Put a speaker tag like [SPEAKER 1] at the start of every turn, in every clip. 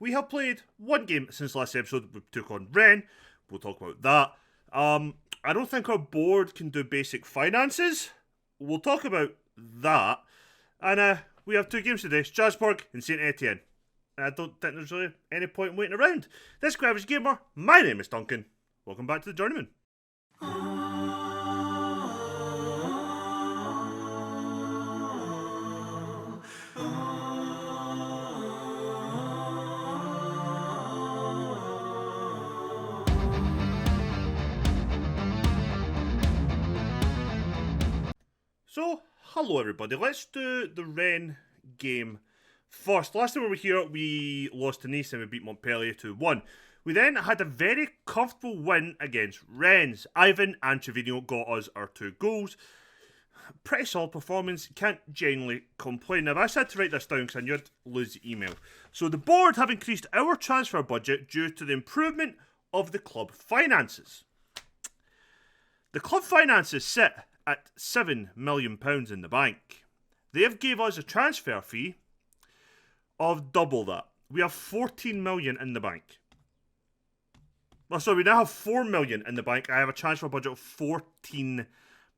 [SPEAKER 1] we have played one game since last episode. We took on Ren. We'll talk about that. I don't think our board can do basic finances. We'll talk about that. And we have two games today, Strasbourg and St. Etienne. And I don't think there's really any point in waiting around. This is Average Gamer. My name is Duncan. Welcome back to the Journeyman. So, hello everybody. Let's do the Rennes game first. Last time we were here, we lost to Nice and we beat Montpellier 2-1. We then had a very comfortable win against Rennes. Ivan and Trevino got us our 2 goals. Pretty solid performance. Can't genuinely complain. Now, I had to write this down because I knew I'd lose the email. So, the board have increased our transfer budget due to the improvement of the club finances. The club finances sit at £7 million in the bank. They have gave us a transfer fee of double that. We have 14 million in the bank. Well, sorry, we now have 4 million in the bank. I have a transfer budget of 14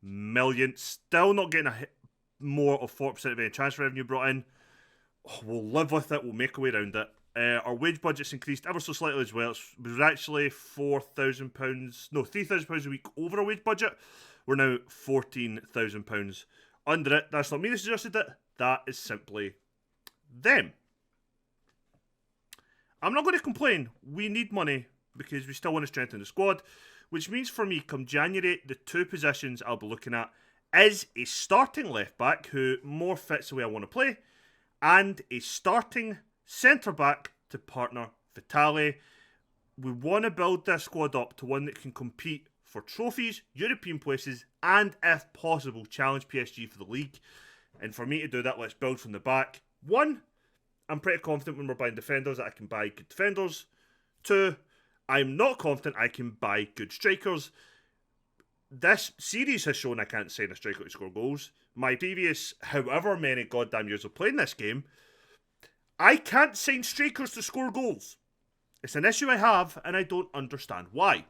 [SPEAKER 1] million. Still not getting more of 40% of any transfer revenue brought in. Oh, we'll live with it. We'll make a way around it. Our wage budget's increased ever so slightly as well. It was actually £3,000 a week over our wage budget. We're now £14,000 under it. That's not me that suggested it. That is simply them. I'm not going to complain. We need money because we still want to strengthen the squad, which means for me, come January, the 2 positions I'll be looking at is a starting left-back who more fits the way I want to play, and a starting centre-back to partner Vitali. We want to build this squad up to one that can compete for trophies, European places, and if possible, challenge PSG for the league. And for me to do that, let's build from the back. 1, I'm pretty confident when we're buying defenders that I can buy good defenders. 2, I'm not confident I can buy good strikers. This series has shown I can't sign a striker to score goals. My previous however many goddamn years of playing this game, I can't sign strikers to score goals. It's an issue I have, and I don't understand why.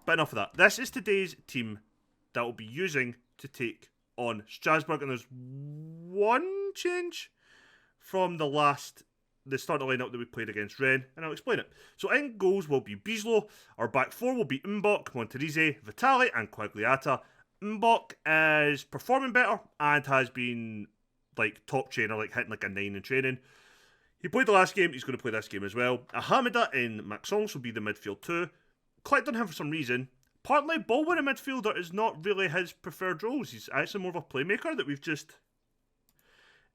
[SPEAKER 1] But enough of that. This is today's team that we'll be using to take on Strasbourg. And there's one change from the start of the lineup that we played against Rennes, and I'll explain it. So in goals will be Bislo. Our back 4 will be Mbok, Monterize, Vitali, and Quagliata. Mbok is performing better and has been top trainer, hitting a 9 in training. He played the last game, he's going to play this game as well. Ahamida and Maxence will be the midfield 2. Clicked on him for some reason. Partly, ball-winning midfielder is not really his preferred roles. He's actually more of a playmaker that we've just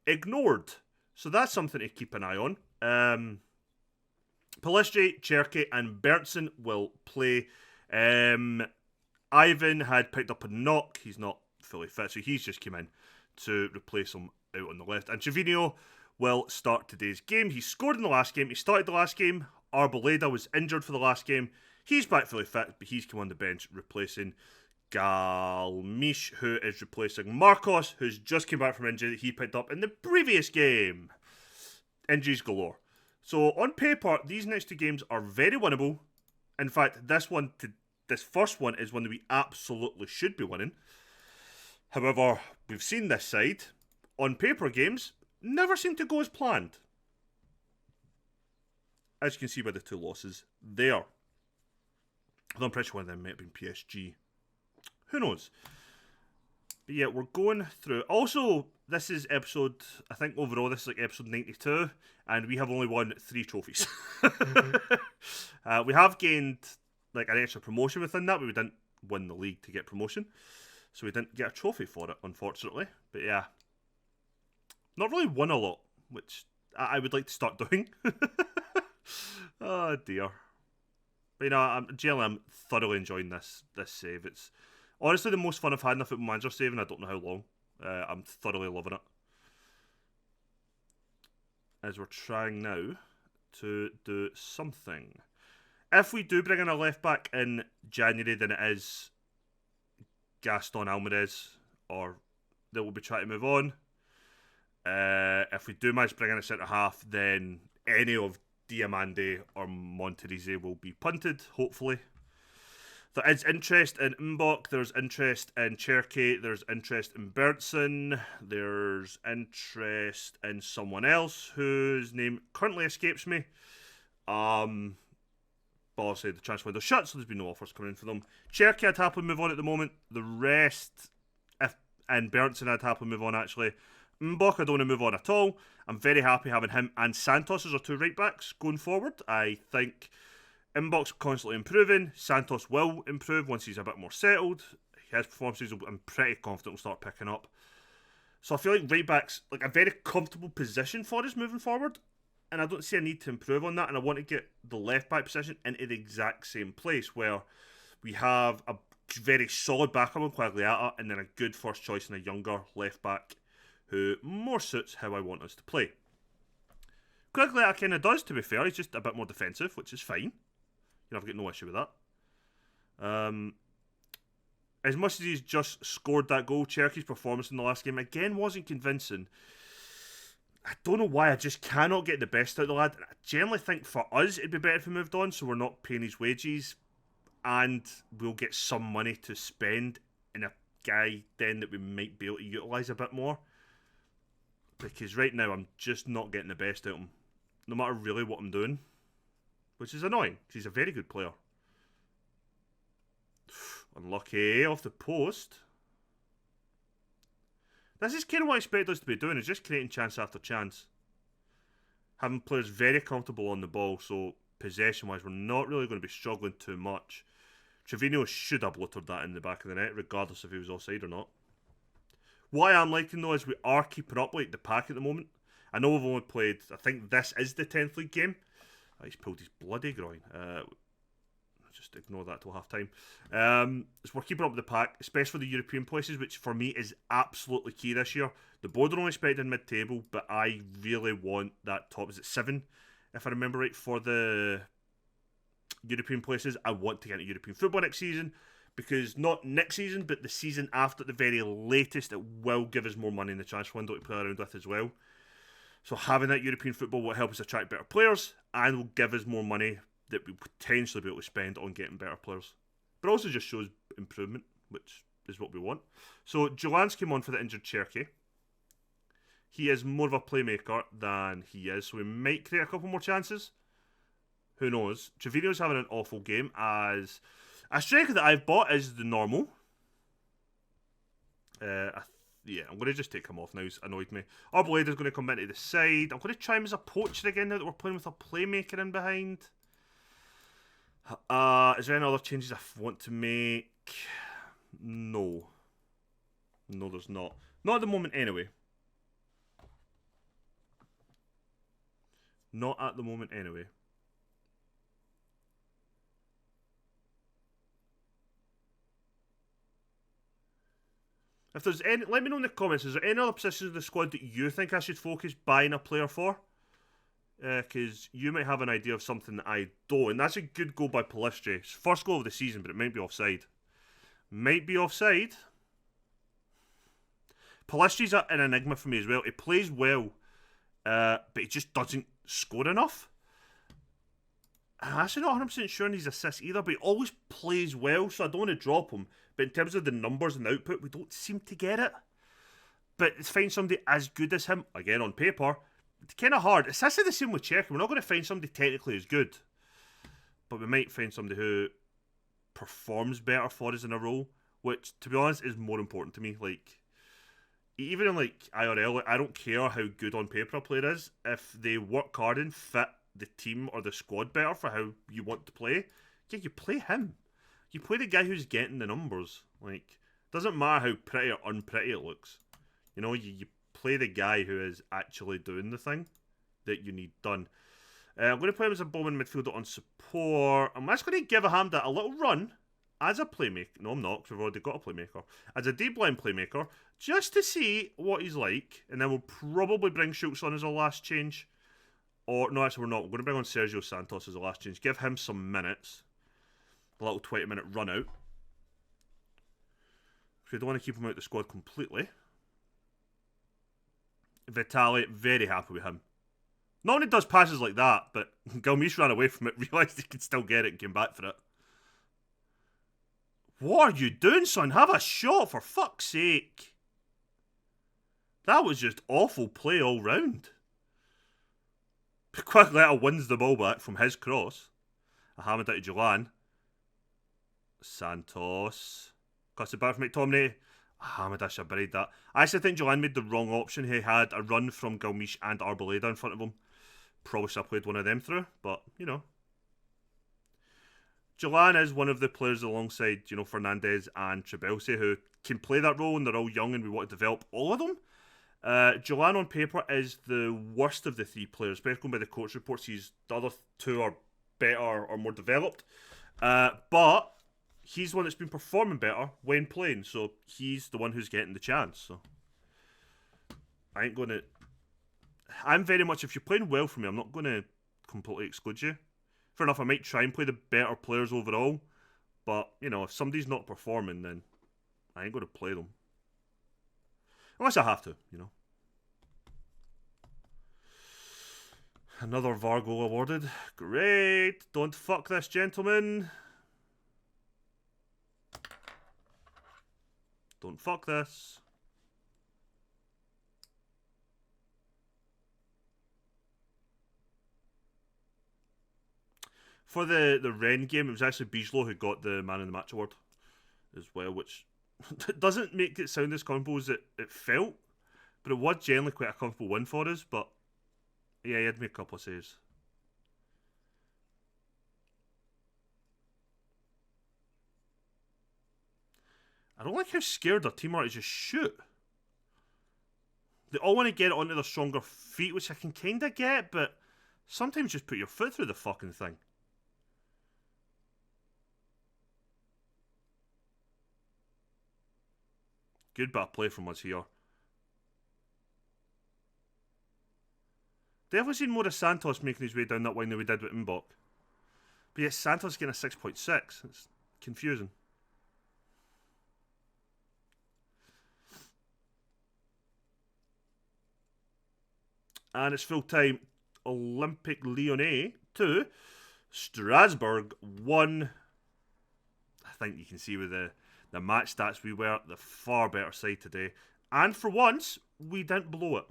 [SPEAKER 1] ignored. So that's something to keep an eye on. Palistri, Cherky, and Berntsen will play. Ivan had picked up a knock. He's not fully fit, so he's just come in to replace him out on the left. And Trevino will start today's game. He scored in the last game. He started the last game. Arboleda was injured for the last game. He's back fully fit, but he's come on the bench replacing Galmiche, who is replacing Marcos, who's just came back from injury that he picked up in the previous game. Injuries galore. So on paper, these next 2 games are very winnable. In fact, this first one is one that we absolutely should be winning. However, we've seen this side, on paper games, never seem to go as planned. As you can see by the 2 losses there. Although I'm pretty sure one of them might have been PSG. Who knows? But yeah, we're going through. Also, this is episode, I think overall this is episode 92, and we have only won 3 trophies. We have gained an extra promotion within that, but we didn't win the league to get promotion. So we didn't get a trophy for it, unfortunately. But yeah, not really won a lot, which I would like to start doing. Oh dear. But I'm thoroughly enjoying this save. It's honestly the most fun I've had in a Football Manager save, and I don't know how long. I'm thoroughly loving it. As we're trying now to do something. If we do bring in a left back in January, then it is Gaston Alvarez, or that we'll be trying to move on. If we do manage to bring in a centre half, then any of Diamande or Monterese will be punted, hopefully. There is interest in Mbok, there's interest in Cherky, there's interest in Berntson, there's interest in someone else whose name currently escapes me. But obviously the transfer window's shut, so there's been no offers coming in for them. Cherky I'd happily move on at the moment. The rest, and Berntson I'd happily move on actually. Mbok I don't want to move on at all. I'm very happy having him and Santos as our two right backs going forward. I think Mbok's constantly improving. Santos will improve once he's a bit more settled. His performances, I'm pretty confident, will start picking up. So I feel like right back's like a very comfortable position for us moving forward, and I don't see a need to improve on that. And I want to get the left back position into the exact same place where we have a very solid backup on Quagliata and then a good first choice and a younger left back who more suits how I want us to play. Quagliata kind of does, to be fair. He's just a bit more defensive, which is fine. I've got no issue with that. As much as he's just scored that goal, Cherky's performance in the last game again wasn't convincing. I don't know why, I just cannot get the best out of the lad. I generally think for us it'd be better if we moved on, so we're not paying his wages and we'll get some money to spend in a guy then that we might be able to utilise a bit more. Because right now I'm just not getting the best out of him, no matter really what I'm doing. Which is annoying, because he's a very good player. Unlucky, off the post. This is kind of what I expect us to be doing, is just creating chance after chance. Having players very comfortable on the ball, so possession-wise we're not really going to be struggling too much. Trevino should have blotted that in the back of the net, regardless if he was offside or not. What I am liking though is we are keeping up like the pack at the moment. I know we've only played, I think this is the 10th league game. He's pulled his bloody groin. Just ignore that till half time. So we're keeping up with the pack, especially for the European places, which for me is absolutely key this year. The board are only expecting mid-table, but I really want that top, is it 7, if I remember right, for the European places. I want to get into European football next season, because not next season, but the season after at the very latest, it will give us more money in the transfer window to play around with as well. So having that European football will help us attract better players and will give us more money that we'll potentially be able to spend on getting better players. But also just shows improvement, which is what we want. So Jolan's came on for the injured Cherky. He is more of a playmaker than he is, so we might create a couple more chances. Who knows? Trevino's having an awful game, as a striker that I've bought is the normal. Yeah, I'm going to just take him off now. He's annoyed me. Arbolade's going to come into the side. I'm going to try him as a poacher again now that we're playing with a playmaker in behind. Is there any other changes I want to make? No. No, there's not. Not at the moment anyway. Not at the moment anyway. If there's any, let me know in the comments, is there any other positions in the squad that you think I should focus buying a player for? Because you might have an idea of something that I don't. And that's a good goal by Palistri. First goal of the season, but it might be offside. Might be offside. Palistri's an enigma for me as well. He plays well, but he just doesn't score enough. I'm actually not 100% sure on his assists either, but he always plays well, so I don't want to drop him. But in terms of the numbers and the output, we don't seem to get it. But to find somebody as good as him, again on paper, it's kind of hard. It's actually the same with Czech. We're not going to find somebody technically as good, but we might find somebody who performs better for us in a role, which, to be honest, is more important to me. Like, even in like IRL, I don't care how good on paper a player is. If they work hard and fit the team or the squad better for how you want to play, yeah, you play him. You play the guy who's getting the numbers. Like, doesn't matter how pretty or unpretty it looks. You know, you play the guy who is actually doing the thing that you need done. I'm going to play him as a Bowman midfielder on support. I'm just going to give Hamda a little run as a playmaker. No, I'm not, because we've already got a playmaker. As a deep line playmaker, just to see what he's like. And then we'll probably bring Schultz on as a last change. Or, no, actually, we're not. We're going to bring on Sergio Santos as a last change. Give him some minutes. A little 20-minute run out. Because we don't want to keep him out of the squad completely. Vitali, very happy with him. Not only does passes like that, but Galmiche ran away from it, realised he could still get it and came back for it. What are you doing, son? Have a shot, for fuck's sake. That was just awful play all round. Quagliata wins the ball back from his cross. A hammered out to Jolan. Santos. Cuts it back from McTominay. Hamid, I should have buried that. I actually think Jolan made the wrong option. He had a run from Galmiche and Arboleda in front of him. Probably should have played one of them through, but, you know. Jolan is one of the players alongside, you know, Fernandez and Trabelsi who can play that role, and they're all young and we want to develop all of them. Jolan on paper is the worst of the three players, especially going by the coach reports. The other two are better or more developed. But he's the one that's been performing better when playing, so he's the one who's getting the chance. So I'm very much, if you're playing well for me, I'm not going to completely exclude you. Fair enough, I might try and play the better players overall, but, you know, if somebody's not performing, then I ain't going to play them. Unless I have to, you know. Another VAR goal awarded. Great. Don't fuck this, gentlemen. Don't fuck this. For the Rennes game, it was actually Bijlow who got the Man of the Match award as well, which doesn't make it sound as comfortable as it felt, but it was generally quite a comfortable win for us. But yeah, he had made a couple of saves. I don't like how scared our team are to just shoot. They all want to get it onto their stronger feet, which I can kind of get, but sometimes just put your foot through the fucking thing. Good bit of play from us here. Definitely seen more of Santos making his way down that wing than we did with Mbok. But yet Santos getting a 6.6. It's confusing. And it's full time. Olympique Lyonnais 2. Strasbourg 1. I think you can see with the match stats, we were the far better side today. And for once, we didn't blow it.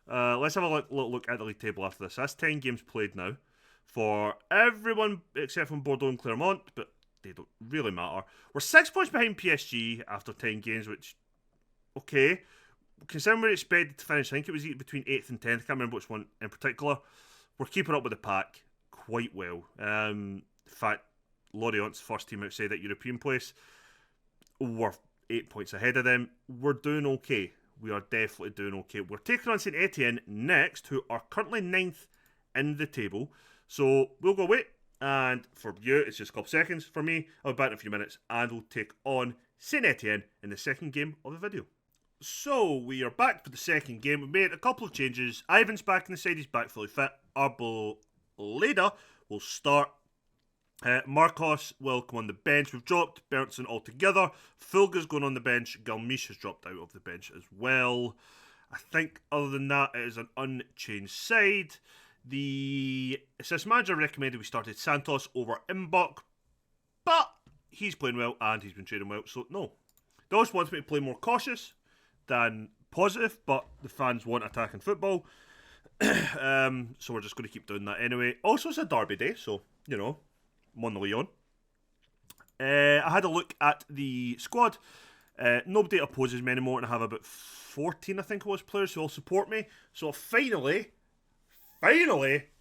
[SPEAKER 1] Let's have a little look at the league table after this. That's 10 games played now for everyone except from Bordeaux and Clermont, but they don't really matter. We're 6 points behind PSG after 10 games, which, okay. Considering we're expected to finish, I think it was between 8th and 10th, I can't remember which one in particular. We're keeping up with the pack quite well. In fact, Lorient's first team outside that European place, we're 8 points ahead of them. We're doing okay. We are definitely doing okay. We're taking on St Etienne next, who are currently 9th in the table. So we'll go away, and for you, it's just a couple seconds. For me, I'll be back in a few minutes, and we'll take on St Etienne in the second game of the video. So we are back for the second game. We made a couple of changes. Ivan's back in the side, he's back fully fit. Arboleda will start. Marcos will come on the bench. We've dropped Berntsen altogether. Fulga's going on the bench. Galmiche has dropped out of the bench as well. I think other than that, it is an unchanged side. The assistant manager recommended we started Santos over Mbok, but he's playing well and he's been training well, so no. They also want me to play more cautious than positive, but the fans want attacking football. So we're just going to keep doing that anyway. Also, it's a derby day, so, you know, I'm on the Lyon. I had a look at the squad. Nobody opposes me anymore, and I have about 14, I think it was, players who all support me. So I finally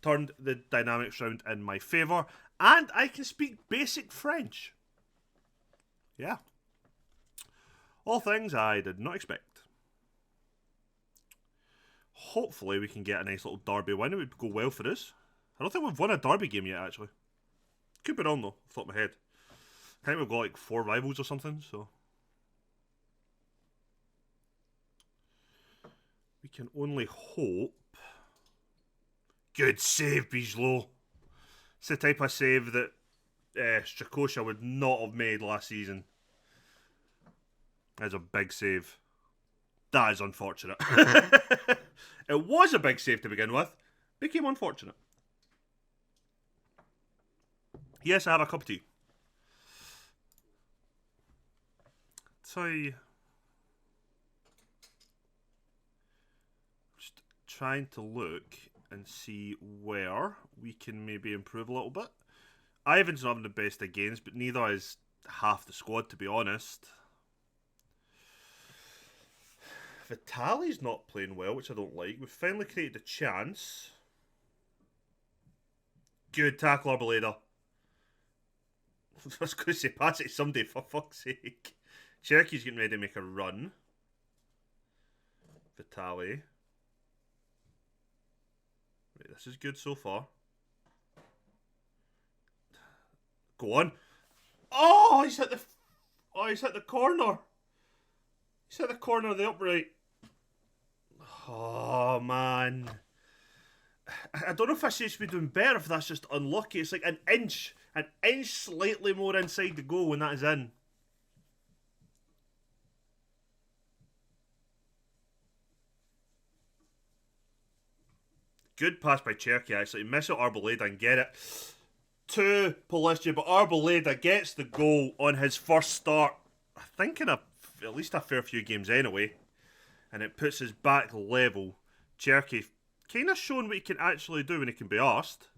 [SPEAKER 1] turned the dynamics round in my favour, and I can speak basic French. Yeah. All things I did not expect. Hopefully we can get a nice little derby win. It would go well for us. I don't think we've won a derby game yet, actually. Could be wrong, though, off the top of my head. I think we've got like 4 rivals or something, so. We can only hope. Good save, Bijlow. It's the type of save that Strakosha would not have made last season. That's a big save. That is unfortunate. It was a big save to begin with. Became unfortunate. Yes, I have a cup of tea. So, just trying to look and see where we can maybe improve a little bit. Ivan's not having the best of games, but neither is half the squad, to be honest. Vitali's not playing well, which I don't like. We've finally created a chance. Good tackle, Arboleda. I was going to say, pass it to somebody, for fuck's sake. Cherokee's getting ready to make a run. Vitali. Right, this is good so far. Go on. Oh, he's hit the... Oh, he's hit the corner. He's hit the corner of the upright. Oh, man. I don't know if I say should be doing better, if that's just unlucky. It's like an inch slightly more inside the goal when that is in. Good pass by Cherokee, actually. Miss out Arboleda and get it to Polistri, but Arboleda gets the goal on his first start, I think in at least a fair few games anyway, and it puts us back level. Cherokee kind of showing what he can actually do when he can be asked.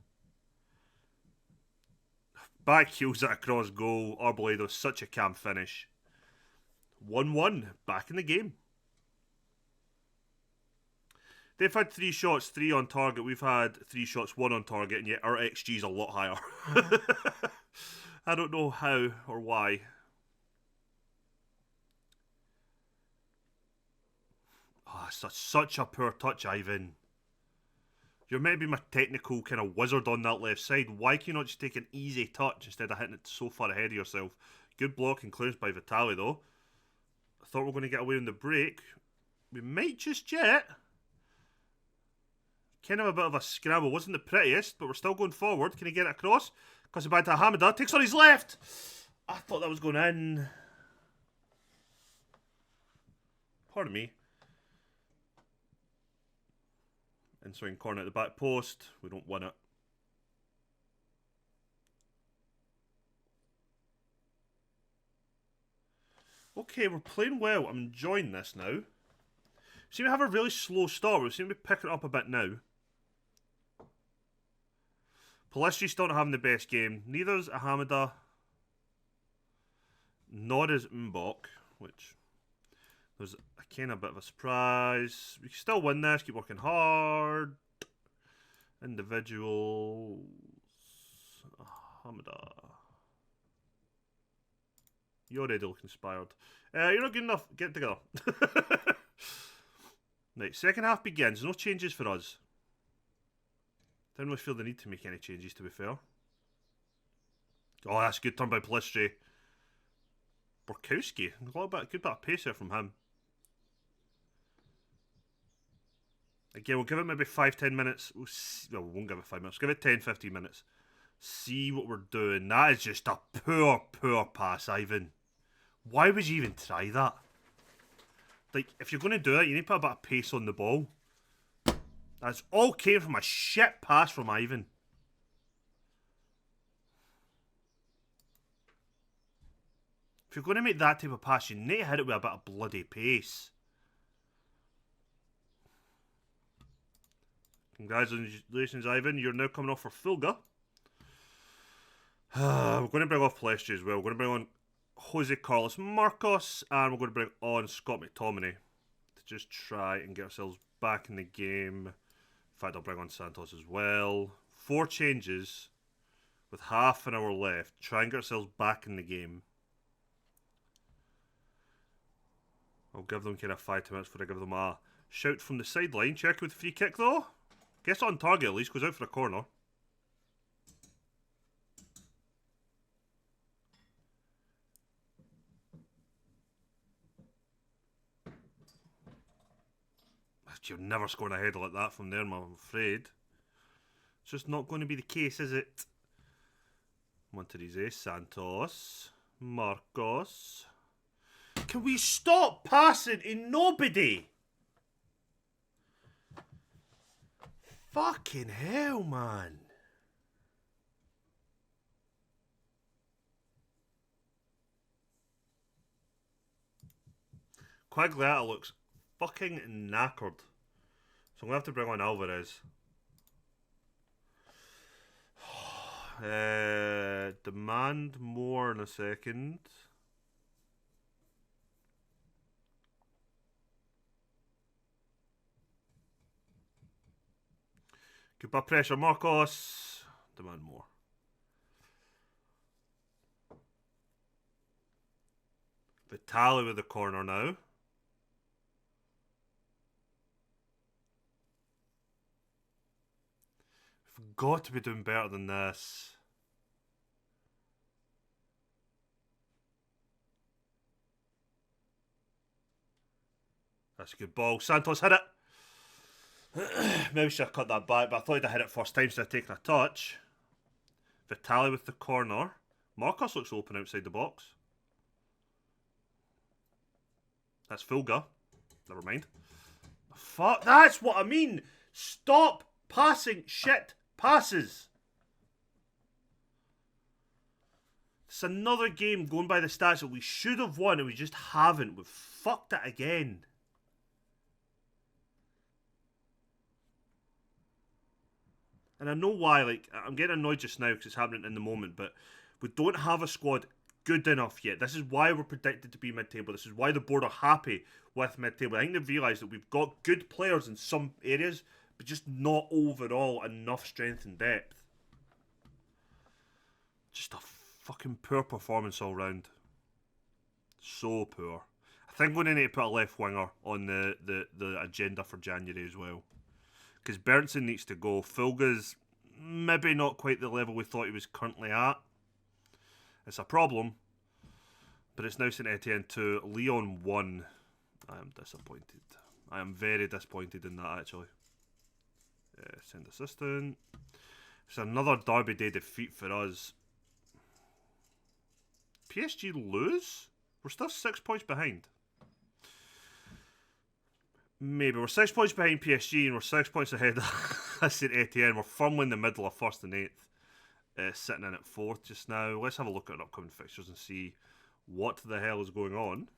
[SPEAKER 1] Back heels it across goal. Arboleda was such a calm finish. 1-1, back in the game. They've had 3 shots, 3 on target. We've had 3 shots, 1 on target, and yet our XG is a lot higher. I don't know how or why. Oh, such a poor touch, Ivan. You're meant to be my technical kind of wizard on that left side. Why can you not just take an easy touch instead of hitting it so far ahead of yourself? Good block and clearance by Vitali, though. I thought we were going to get away on the break. We might just yet. Kind of a bit of a scramble. Wasn't the prettiest, but we're still going forward. Can he get it across? Cuts it back to Hamida. Takes on his left. I thought that was going in. Pardon me. And swing corner at the back post. We don't win it. Okay, we're playing well. I'm enjoying this now. We seem to have a really slow start. We seem to be picking it up a bit now. Polistri's still not having the best game. Neither is Hamida. Nor is Mbok, which was a kind of bit of a surprise. We can still win this. Keep working hard. Individuals. Hamida. You already look inspired. You're not good enough. Get it together. Right, second half begins. No changes for us. Didn't really feel the need to make any changes, to be fair. Oh, that's a good turn by Polistri. Borkowski. A little bit, good bit of pace there from him. Again, we'll give it maybe 5-10 minutes. Well, we won't give it 5 minutes. We'll give it 10-15 minutes. See what we're doing. That is just a poor pass, Ivan. Why would you even try that? Like, if you're going to do it, you need to put a bit of pace on the ball. That's all came from a shit pass from Ivan. If you're going to make that type of pass, you need to hit it with a bit of bloody pace. Congratulations, Ivan. You're now coming off for Fulga. We're going to bring off Polistri as well. We're going to bring on Jose Carlos Marcos, and we're going to bring on Scott McTominay to just try and get ourselves back in the game. In fact, I'll bring on Santos as well. 4 changes with half an hour left. Try and get ourselves back in the game. I'll give them kind of 5 minutes before I give them a shout from the sideline. Check with the free kick though. Gets on target at least, goes out for a corner. You're never scoring a header like that from there, I'm afraid. It's just not going to be the case, is it? Monterize, Santos, Marcos. Can we stop passing in nobody? Fucking hell, man. Quagliata looks fucking knackered. So I'm going to have to bring on Alvarez. Demand more in a second. Goodbye pressure, Marcos. Demand more. Vitali with the corner now. We've got to be doing better than this. That's a good ball. Santos hit it. Maybe should have cut that back, but I thought I'd hit it first time instead of taking a touch. Vitali with the corner. Marcos looks open outside the box. That's Fulga. Never mind. Fuck, that's what I mean. Stop passing shit passes. It's another game going by the stats that we should have won and we just haven't. We've fucked it again. And I know why, like, I'm getting annoyed just now because it's happening in the moment, but we don't have a squad good enough yet. This is why we're predicted to be mid-table. This is why the board are happy with mid-table. I think they've realised that we've got good players in some areas, but just not overall enough strength and depth. Just a fucking poor performance all round. So poor. I think we're going to need to put a left winger on the agenda for January as well. Because Berntsen needs to go. Fulga's maybe not quite the level we thought he was currently at. It's a problem. But it's now St Etienne 2, Lyon 1. I am disappointed. I am very disappointed in that, actually. Send assistant. It's another Derby Day defeat for us. PSG lose? We're still 6 points behind. Maybe. We're 6 points behind PSG and we're 6 points ahead of St Etienne. We're firmly in the middle of 1st and 8th. Sitting in at 4th just now. Let's have a look at our upcoming fixtures and see what the hell is going on.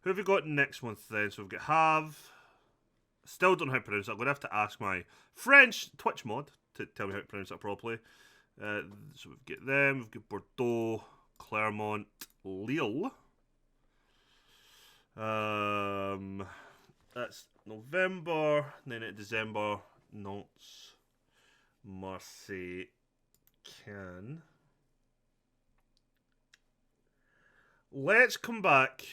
[SPEAKER 1] Who have we got next month then? So we've got Have. Still don't know how to pronounce it. I'm going to have to ask my French Twitch mod to tell me how to pronounce it properly. So we've got them. We've got Bordeaux, Clermont, Lille. That's November. Then at December, Nantes, Marseille, Cannes. Let's come back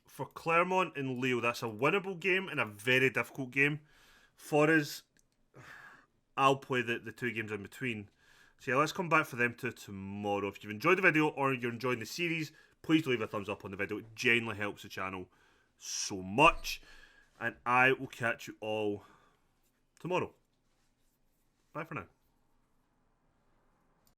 [SPEAKER 1] for Clermont and Lille. That's a winnable game and a very difficult game. For us, I'll play the 2 games in between. So yeah, let's come back for them tomorrow. If you've enjoyed the video or you're enjoying the series, please leave a thumbs up on the video. It genuinely helps the channel so much. And I will catch you all tomorrow. Bye for now.